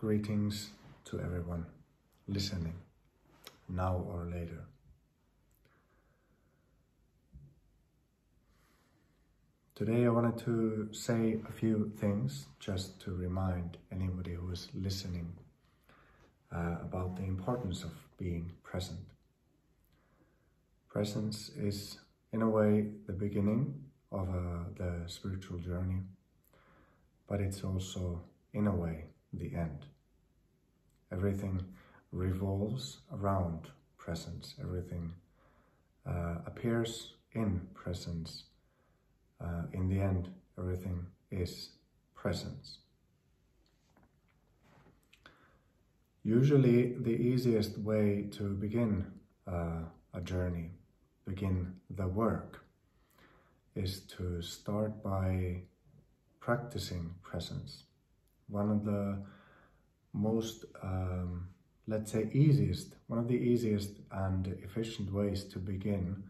Greetings to everyone listening, now or later. Today I wanted to say a few things just to remind anybody who is listening about the importance of being present. Presence is, in a way, the beginning of the spiritual journey, but it's also, in a way, the end. Everything revolves around presence. Everything appears in presence. In the end, everything is presence. Usually, the easiest way to begin a journey, begin the work, is to start by practicing presence. One of the most, let's say, one of the easiest and efficient ways to begin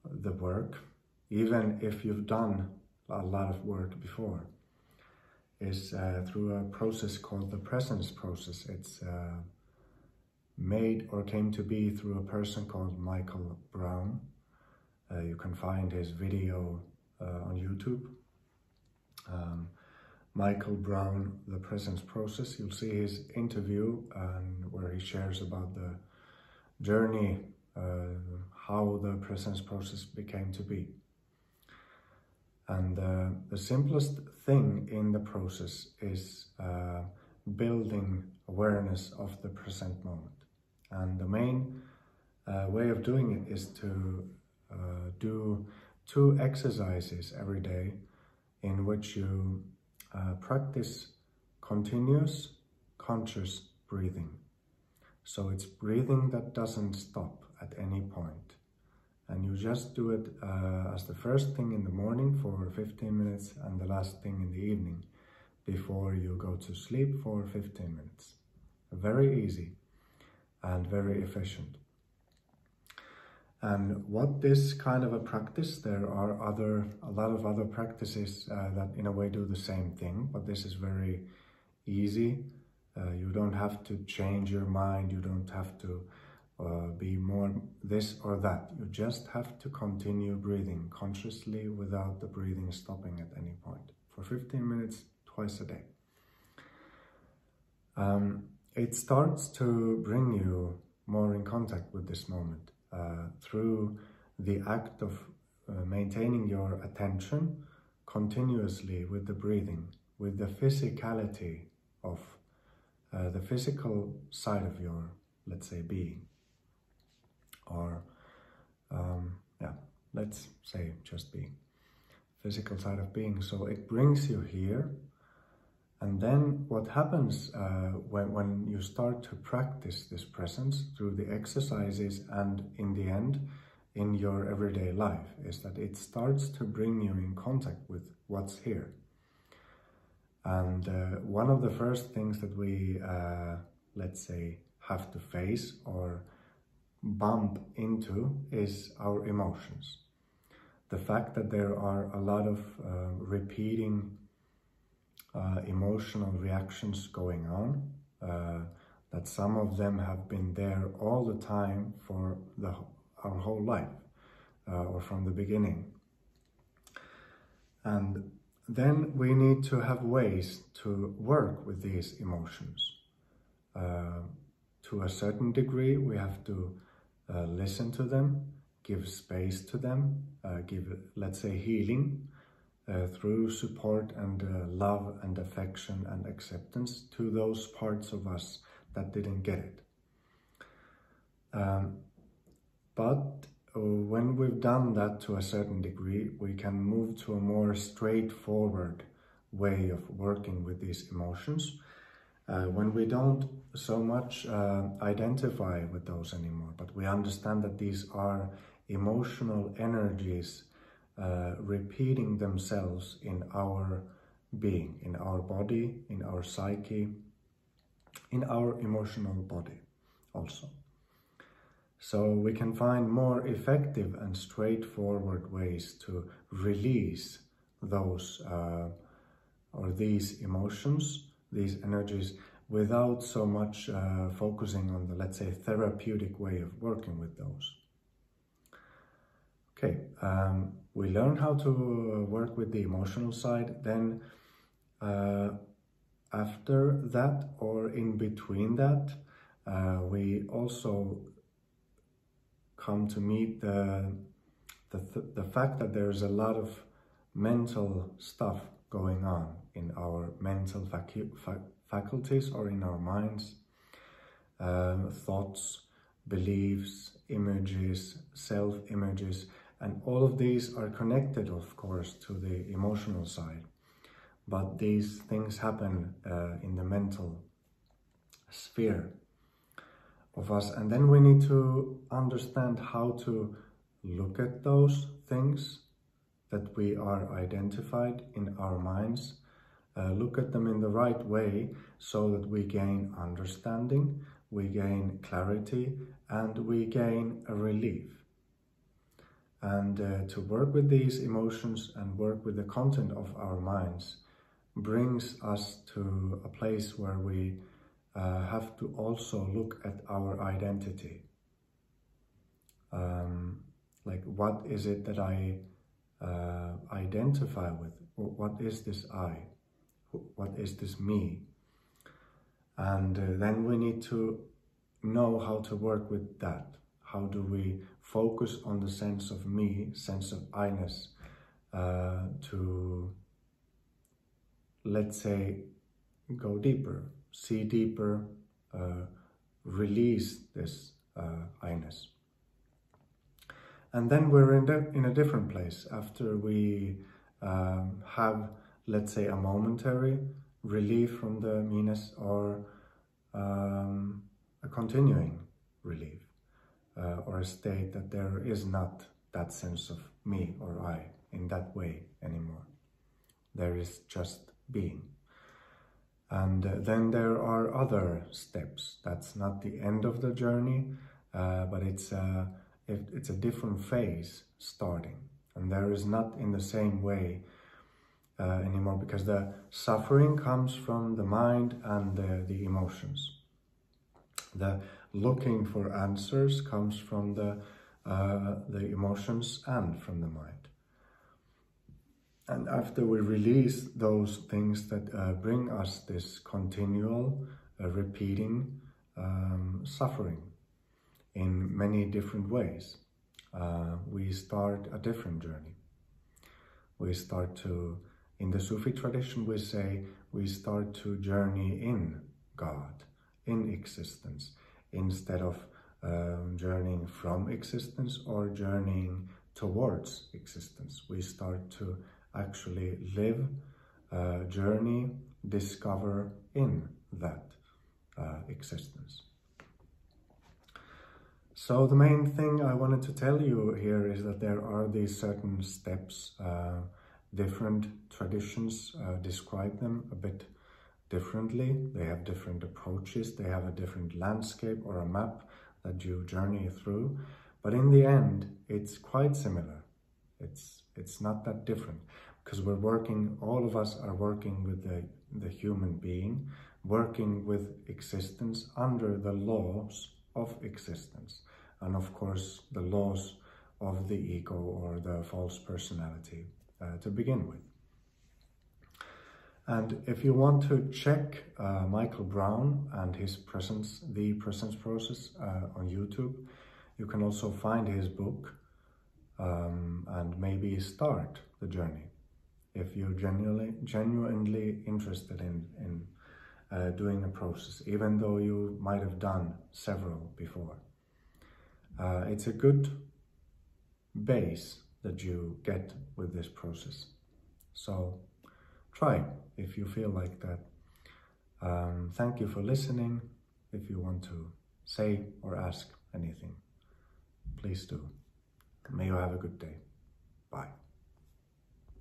the work, even if you've done a lot of work before, is through a process called the presence process. It's made or came to be through a person called Michael Brown. You can find his video on YouTube. Michael Brown, The Presence Process. You'll see his interview where he shares about the journey, how the presence process became to be. And the simplest thing in the process is building awareness of the present moment. And the main way of doing it is to do 2 exercises every day in which you practice continuous conscious breathing. So it's breathing that doesn't stop at any point. And you just do it as the first thing in the morning for 15 minutes and the last thing in the evening before you go to sleep for 15 minutes. Very easy and very efficient. And what this kind of a practice, there are a lot of other practices that in a way do the same thing, but this is very easy. You don't have to change your mind, you don't have to be more this or that. You just have to continue breathing consciously without the breathing stopping at any point for 15 minutes twice a day. It starts to bring you more in contact with this moment through the act of maintaining your attention continuously with the breathing, with the physicality of the physical side of your, let's say, being. Or, let's say just being, physical side of being. So it brings you here. And then what happens when you start to practice this presence through the exercises and in the end, in your everyday life, is that it starts to bring you in contact with what's here. And one of the first things that we, let's say, have to face or bump into is our emotions. The fact that there are a lot of repeating emotional reactions going on, that some of them have been there all the time for our whole life, or from the beginning. And then we need to have ways to work with these emotions. To a certain degree, we have to listen to them, give space to them, give, let's say, healing through support and love and affection and acceptance to those parts of us that didn't get it. But when we've done that to a certain degree, we can move to a more straightforward way of working with these emotions. When we don't so much identify with those anymore, but we understand that these are emotional energies repeating themselves in our being, in our body, in our psyche, in our emotional body also. So we can find more effective and straightforward ways to release those or these emotions, these energies, without so much focusing on the, let's say, therapeutic way of working with those. Okay, we learn how to work with the emotional side. Then after that, or in between that, we also come to meet the fact that there's a lot of mental stuff going on in our mental faculties or in our minds, thoughts, beliefs, images, self-images, and all of these are connected, of course, to the emotional side. But these things happen in the mental sphere of us, and then we need to understand how to look at those things that we are identified in our minds, look at them in the right way so that we gain understanding, we gain clarity, and we gain a relief. And to work with these emotions and work with the content of our minds brings us to a place where we have to also look at our identity. Like, what is it that I identify with? What is this I? What is this me? And then we need to know how to work with that. How do we focus on the sense of me, sense of I-ness, to, let's say, go deeper, see deeper, release this I-ness. And then we're in a different place after we have, let's say, a momentary relief from the me-ness, or a continuing relief, or a state that there is not that sense of me or I in that way anymore. There is just being. And then there are other steps. That's not the end of the journey, but it's a different phase starting. And there is not in the same way anymore, because the suffering comes from the mind and the emotions. The looking for answers comes from the emotions and from the mind. And after we release those things that bring us this continual, repeating suffering in many different ways, we start a different journey. We start to, in the Sufi tradition, we say we start to journey in God, in existence, instead of journeying from existence or journeying towards existence. We start to actually live, journey, discover in that existence. So the main thing I wanted to tell you here is that there are these certain steps. Different traditions describe them a bit differently. They have different approaches. They have a different landscape or a map that you journey through. But in the end, it's quite similar. It's not that different, because we're working, all of us are working with the human being, working with existence under the laws of existence. And of course, the laws of the ego or the false personality to begin with. And if you want to check Michael Brown and his presence, The Presence Process, on YouTube, you can also find his book and maybe start the journey if you're genuinely interested in doing a process, even though you might have done several before. It's a good base that you get with this process. So try if you feel like that. Thank you for listening. If you want to say or ask anything, please do. May you have a good day. Bye.